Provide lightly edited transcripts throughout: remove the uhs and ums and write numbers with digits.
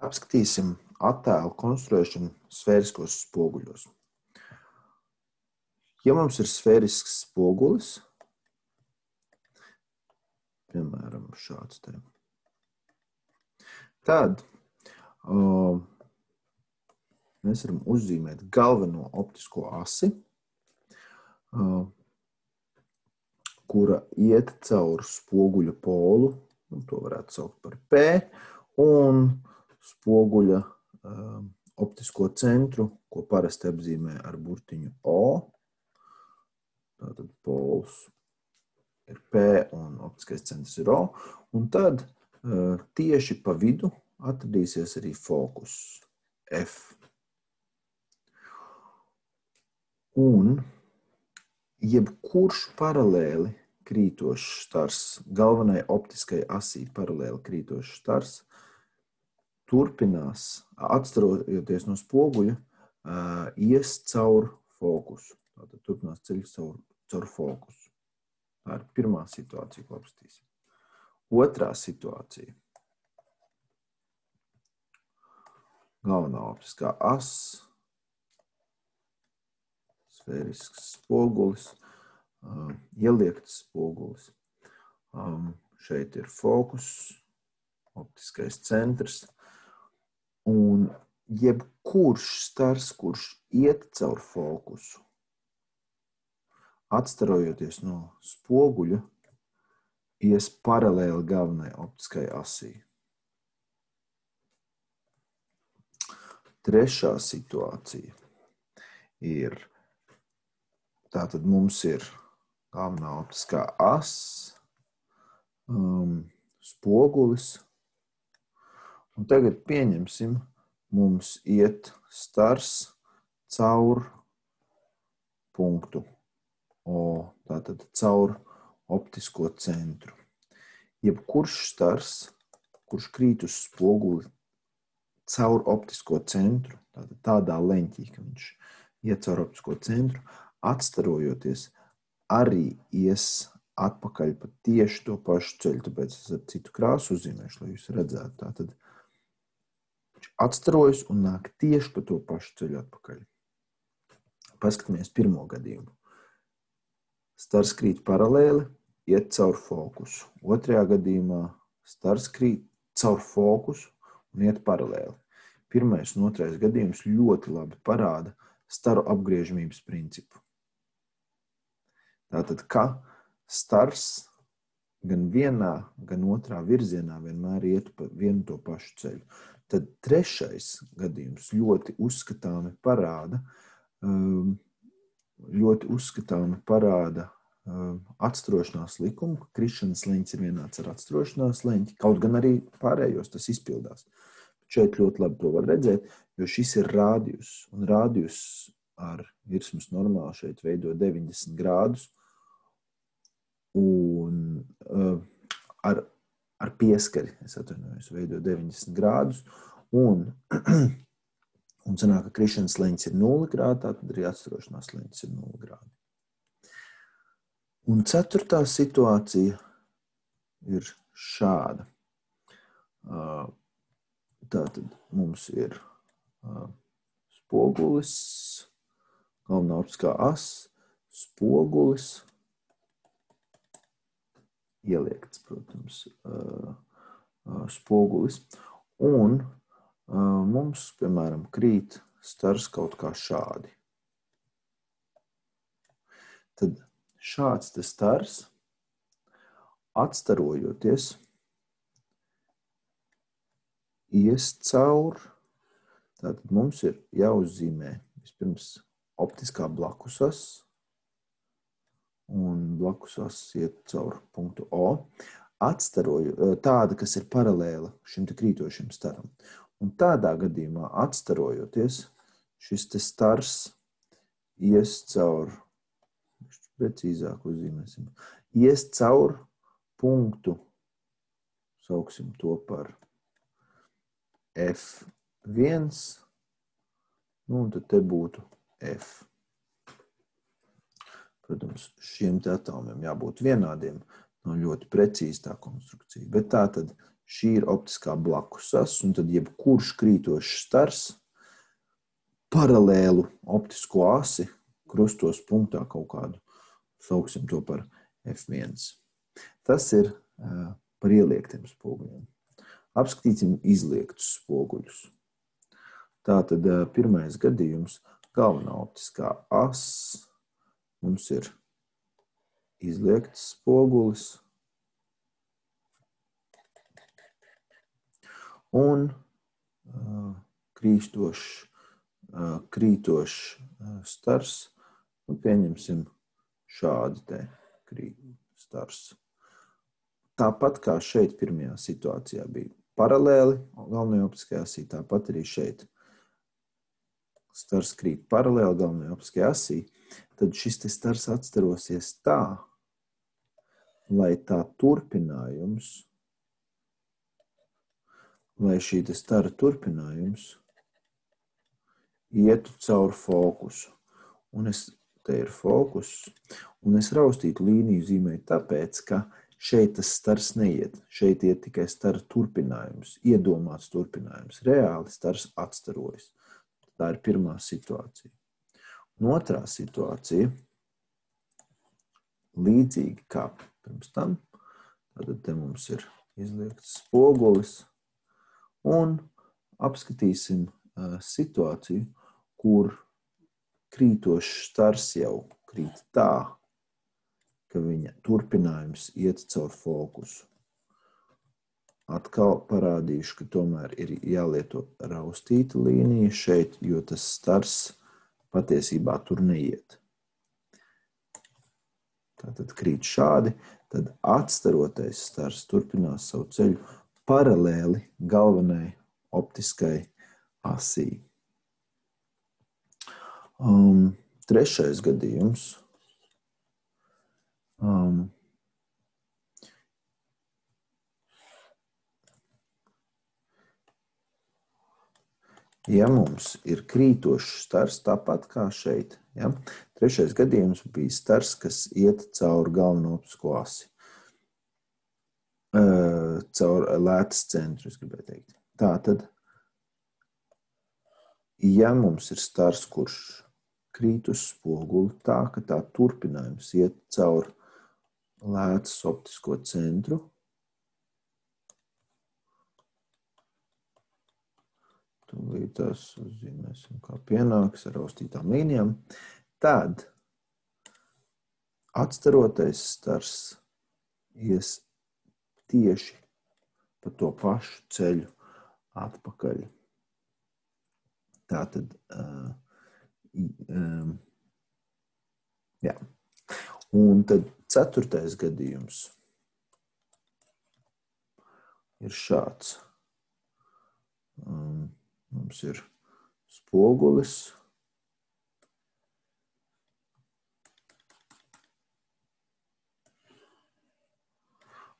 Apskatīsim attēlu konstruēšanu sfēriskos spoguļos. Ja mums ir sfērisks spogulis, piemēram, šāds te, tad mēs varam uzzīmēt galveno optisko asi, kura iet caur spoguļa polu, to varētu saukt par P, un spoguļa optisko centru, ko parasti apzīmē ar burtiņu O. Tātad pols ir P un optiskais centrs ir O. Un tad tieši pa vidu atradīsies arī fokus F. Un jebkurš paralēli krītošs stars, galvenai optiskai asī paralēli krītošs stars, turpinās, atstarojoties no spoguļa, ies caur fokusu. Tātad turpinās ceļš caur fokusu. Tā ir pirmā situācija, ko apskatīsim. Otrā situācija. Galvenā optiskā as, sfērisks spogulis, ieliekts spogulis. Šeit ir fokus, optiskais centrs. Un jebkurš stars, kurš iet caur fokusu, atstarojoties no spoguļa, ies paralēli galvenai optiskai asī. Trešā situācija ir, tātad mums ir galvenā optiskā as, spogulis, un tagad pieņemsim, mums iet stars caur punktu O, tātad caur optisko centru. Jebkurš stars, kurš krīt uz spoguli caur optisko centru, tātad tādā leņķī, ka viņš iet caur optisko centru, atstarojoties, arī ies atpakaļ pa tieši to pašu ceļu, tāpēc es ar citu krāsu uzzīmēšu, lai jūs redzētu. Tātad viņš atstarojas un nāk tieši pa to pašu ceļu atpakaļ. Paskatāmies pirmo gadījumu. Stars krīt paralēli, iet caur fokusu. Otrajā gadījumā stars krīt caur fokusu un iet paralēli. Pirmais un otrais gadījums ļoti labi parāda staru apgriežamības principu. Tātad, ka stars gan vienā, gan otrā virzienā vienmēr iet pa vienu to pašu ceļu. Tad trešais gadījums ļoti uzskatāmi parāda atstarošanās likumu, ka krišanas leņķis ir vienāds ar atstarošanās leņķi, kaut gan arī pārējos tas izpildās. Šeit ļoti labi to var redzēt, jo šis ir rādijus, un rādijus ar virsmas normāli šeit veido 90 grādus, un ar pieskari, es atvainojos, veido 90 grādus, un sanāk, ka krišanas leņķis ir 0 grādi, tad arī atstarošanās leņķis ir 0 grādi. Un ceturtā situācija ir šāda. Tātad mums ir spogulis, galvenā optiskā as, spogulis, ieliekts, protams, spogulis, un mums, piemēram, krīt stars kaut kā šādi. Tad šāds te stars, atstarojoties, ies caur, tātad mums ir jāuzzīmē vispirms optiskā blakusas, un blakusas iet caur punktu O, tāda, kas ir paralēla šim te krītošiem staram. Un tādā gadījumā atstarojoties, šis te stars ies caur, precīzāk uzzīmēsim, ies caur punktu, sauksim to par F1, un tad te būtu F. Protams, šiem te atomiem jābūt vienādiem, nav ļoti precīzi tā konstrukcija, bet tā tad šī ir optiskā blakusas, un tad jebkurš krītošs stars paralēlu optisko asi krustos punktā kaut kādu, sauksim to par F1. Tas ir par ieliektiem spoguļiem. Apskatīsim izliektus spoguļus. Tātad pirmais gadījums, galvenā optiskā as, mums ir izliekts spogulis un krītošs stars, un pieņemsim šādi te stars. Tāpat kā šeit pirmajā situācijā bija paralēli galvenajai optiskajai asī, tāpat arī šeit stars krīt paralēli galvenajai optiskajai asī, tad šis te stars atstarosies tā, lai tā turpinājums, lai šī te stara turpinājums ietu caur fokusu. Un te ir fokus, un es raustītu līniju zīmēju tāpēc, ka šeit tas stars neiet. Šeit iet tikai stara turpinājums, iedomāts turpinājums. Reāli stars atstarojas. Tā ir pirmā situācija. Un otrā situācija, līdzīgi kā pirms tam, tad te mums ir izliekts spogulis, un apskatīsim situāciju, kur krītošs stars jau krīt tā, ka viņa turpinājums iet caur fokusu. Atkal parādīšu, ka tomēr ir jālieto raustīta līnija šeit, jo tas stars patiesībā tur neiet. Tātad krīt šādi, tad atstarotais stars turpinās savu ceļu paralēli galvenai optiskai asī. Trešais gadījums. Ja mums ir krītošs stars, tāpat kā šeit, ja? Trešais gadījums bija stars, kas iet caur galveno optisko asi. Caur lētas centru, es gribēju teikt. Tātad, ja mums ir stars, kurš krīt uz spoguli tā, ka tā turpinājums iet caur lētas optisko centru, tūlīt tās uzzīmēsim, kā pienāks ar raustītām līnijām, tad atstarotais stars ies tieši pa to pašu ceļu atpakaļ. Tātad, jā. Un tad ceturtais gadījums ir šāds. Mums ir spogulis.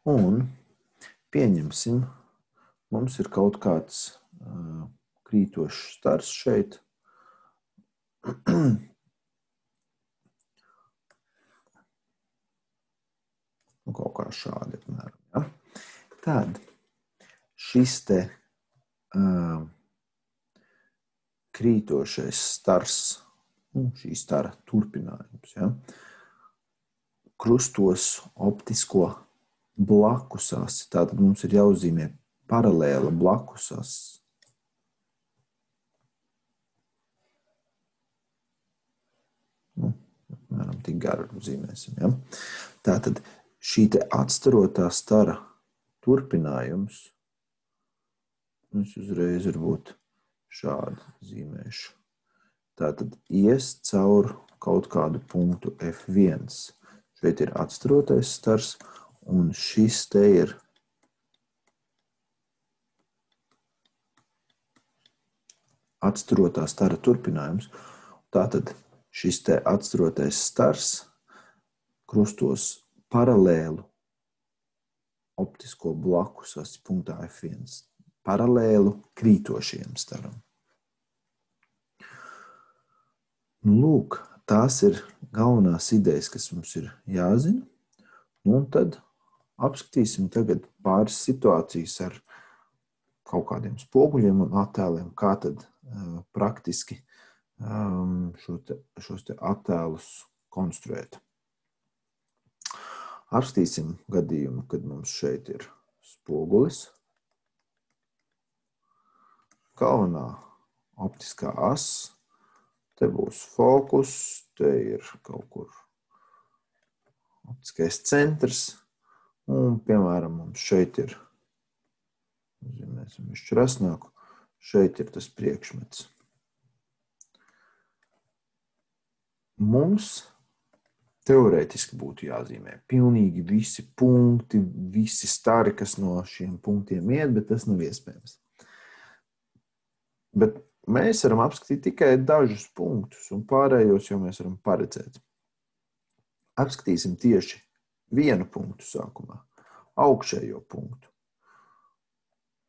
Un pieņemsim, mums ir kaut kāds krītošs stars šeit. Kaut kā šādi apmēram. Ja? Tad šis te krītošais stars, šī stara turpinājums, ja? Krustos optisko blakusas. Tātad mums ir jāuzzīmē paralēla blakusas. Apmēram tik garu zīmēsim. Ja? Tātad šī te atstarotā stara turpinājums, es uzreiz varbūt šādi zīmēšu. Tātad ies caur kaut kādu punktu F1. Šeit ir atstarotais stars, un šis te ir atstarotā stara turpinājums. Tātad šis te atstarotais stars krustos paralēlu optisko blakusas punktā F1. Paralēlu krītošiem staram. Lūk, tās ir galvenās idejas, kas mums ir jāzina. Un tad apskatīsim tagad pāris situācijas ar kaut kādiem spoguļiem un attēliem, kā tad praktiski šos te attēlus konstruēt. Apskatīsim gadījumu, kad mums šeit ir spogulis. Galvenā optiskā as, te būs fokus, te ir kaut kur optiskais centrs, un, piemēram, mums šeit ir, zīmēsim višķi rasnāku, šeit ir tas priekšmets. Mums teorētiski būtu jāzīmē pilnīgi visi punkti, visi stari, kas no šiem punktiem iet, bet tas nav iespējams. Bet mēs varam apskatīt tikai dažus punktus, un pārējos jau mēs varam paredzēt. Apskatīsim tieši vienu punktu sākumā, augšējo punktu.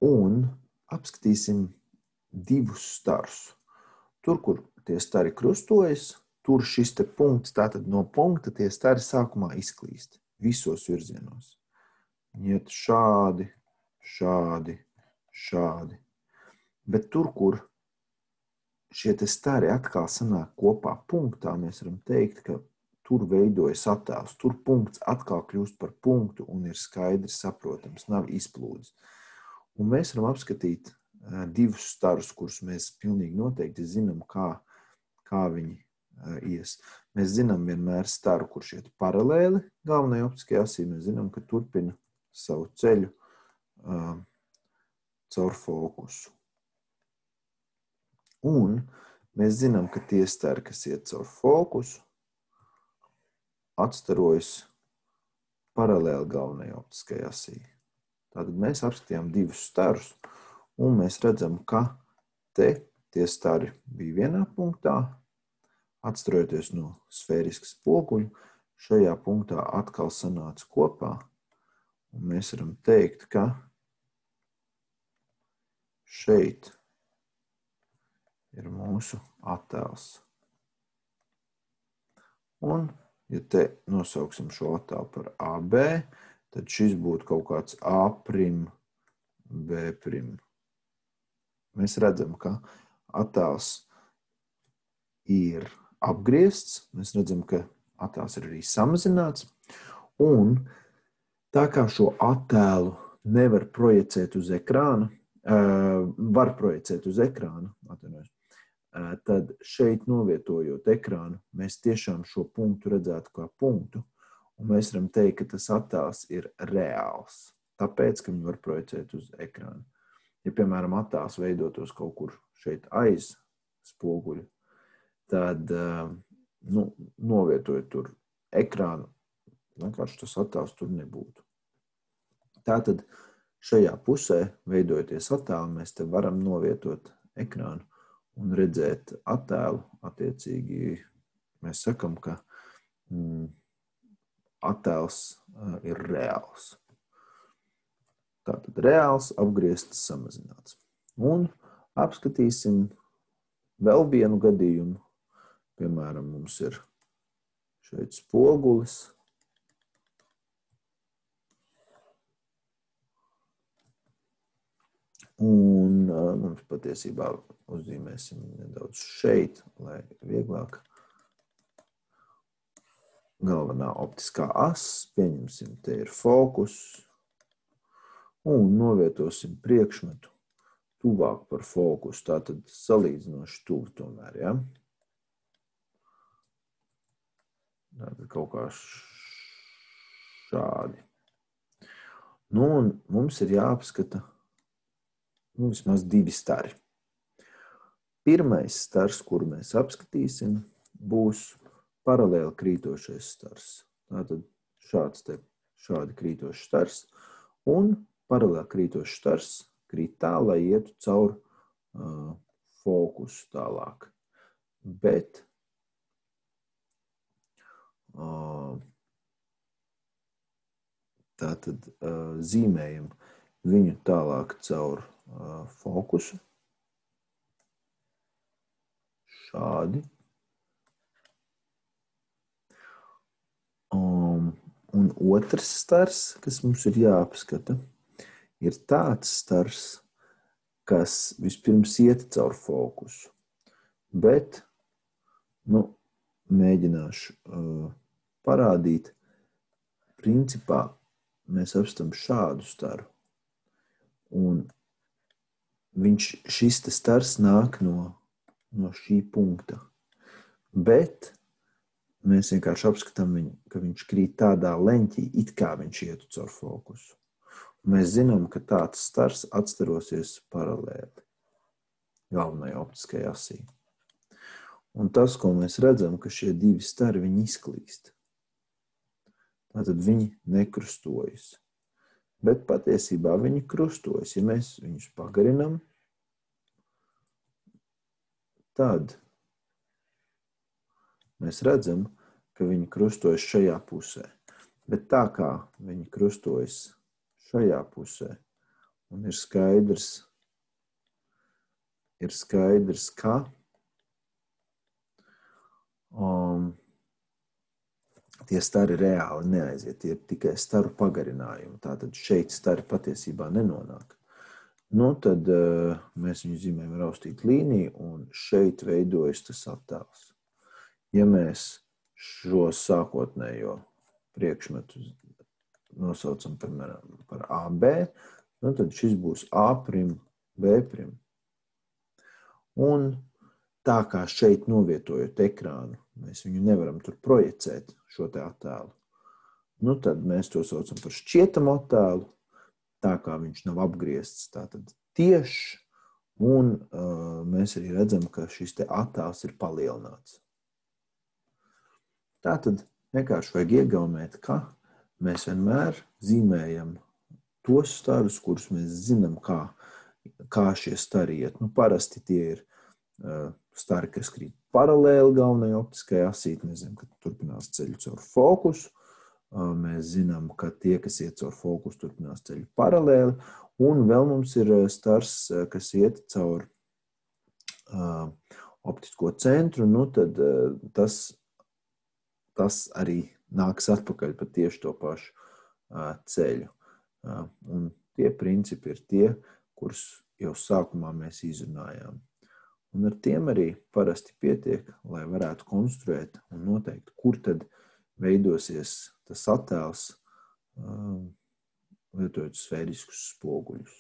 Un apskatīsim divus starus. Tur, kur tie stari krustojas, tur šis te punkts, tātad no punkta tie stari sākumā izklīst visos virzienos. Iet šādi, šādi, šādi. Bet tur, kur šie te stari atkal sanāk kopā punktā, mēs varam teikt, ka tur veidojas attēls. Tur punkts atkal kļūst par punktu un ir skaidri saprotams, nav izplūdes. Un mēs varam apskatīt divus starus, kurus mēs pilnīgi noteikti zinām, kā viņi ies. Mēs zinām vienmēr staru, kurš iet paralēli galvenajai optiskajai asī. Mēs zinām, ka turpina savu ceļu caur fokusu. Un mēs zinām, ka tie stari, kas iet caur fokusu, atstarojas paralēli galvenajai optiskajai asī. Tātad mēs apskatījām divus starus, un mēs redzam, ka te tie stari bija vienā punktā, atstarojoties no sfēriskas spoguļa, šajā punktā atkal sanāca kopā, un mēs varam teikt, ka šeit ir mūsu attēls. Un, ja te nosauksim šo attēlu par AB, tad šis būtu kaut kāds A', B'. Mēs redzam, ka attēls ir apgriezts, mēs redzam, ka attēls ir arī samazināts, un tā kā šo attēlu nevar projicēt uz ekrāna, var projicēt uz ekrāna, tad šeit novietojot ekrānu, mēs tiešām šo punktu redzētu kā punktu, un mēs varam teikt, ka tas attēls ir reāls, tāpēc, ka viņi var projicēt uz ekrānu. Ja, piemēram, attēls veidotos kaut kur šeit aiz spoguļa, tad novietojot tur ekrānu, vienkārši tas attēls tur nebūtu. Tātad šajā pusē, veidojoties attēlu, mēs te varam novietot ekrānu un redzēt attēlu. Attiecīgi mēs sakam, ka attēls ir reāls. Tātad reāls, apgriezts, samazināts. Un apskatīsim vēl vienu gadījumu. Piemēram, mums ir šeit spogulis. Un mums patiesībā uzzīmēsim nedaudz šeit, lai vieglāk. Galvenā optiskā as, pieņemsim, te ir fokus, un novietosim priekšmetu tuvāk par fokusu, tātad salīdzinoši tuvu tomēr, ja? Tātad kaut kā šādi. Nu, un mums ir jāapskata vismaz divi stari. Pirmais stars, kuru mēs apskatīsim, būs paralēli krītošais stars. Tātad šādi krītošs stars, un paralēli krītošs stars krīt tā, lai ietu caur fokusu tālāk. Bet tātad zīmējam viņu tālāk caur fokusu. Šādi. Un otrs stars, kas mums ir jāapskata, ir tāds stars, kas vispirms iet caur fokusu. Bet, mēģināšu parādīt. Principā mēs apstam šādu staru. Un šis stars nāk no šī punkta. Bet mēs vienkārši apskatām viņu, ka viņš krīt tādā leņķī, it kā viņš ietu caur fokusu. Un mēs zinām, ka tāds stars atstarosies paralēli galvenajai optiskajai asī. Un tas, ko mēs redzam, ka šie divi stari, viņi izklīst. Tātad viņi nekrustojas. Bet patiesībā viņi krustojas. Ja mēs viņus pagarinām, tad mēs redzam, ka viņi krustojas šajā pusē. Bet tā kā viņi krustojas šajā pusē, un ir skaidrs, ka tie stari reāli neaiziet, tie ir tikai staru pagarinājumi. Tātad šeit stari patiesībā nenonāk. Tad mēs viņu zīmējam raustīt līniju, un šeit veidojas tas attēls. Ja mēs šo sākotnējo priekšmetu nosaucam par AB, tad šis būs A', B'. Un tā kā šeit novietojot ekrānu, mēs viņu nevaram tur projicēt šo te attēlu. Tad mēs to saucam par šķietamu attēlu, tā kā viņš nav apgriezts tātad tieši, un mēs arī redzam, ka šis te attēls ir palielināts. Tātad vienkārši vajag iegaumēt, ka mēs vienmēr zīmējam tos starus, kurus mēs zinām, kā šie stari iet. Parasti tie ir stari, kas krīt paralēli galvenajai optiskajai asī. Mēs zinām, ka turpinās ceļu caur fokusu. Mēs zinām, ka tie, kas iet caur fokusu, turpinās ceļu paralēli. Un vēl mums ir stars, kas iet caur optisko centru. Tad tas arī nāks atpakaļ pa tieši to pašu ceļu. Un tie principi ir tie, kurus jau sākumā mēs izrunājām. Un ar tiem arī parasti pietiek, lai varētu konstruēt un noteikt, kur tad veidosies tas attēls, lietojot sfēriskus spoguļus.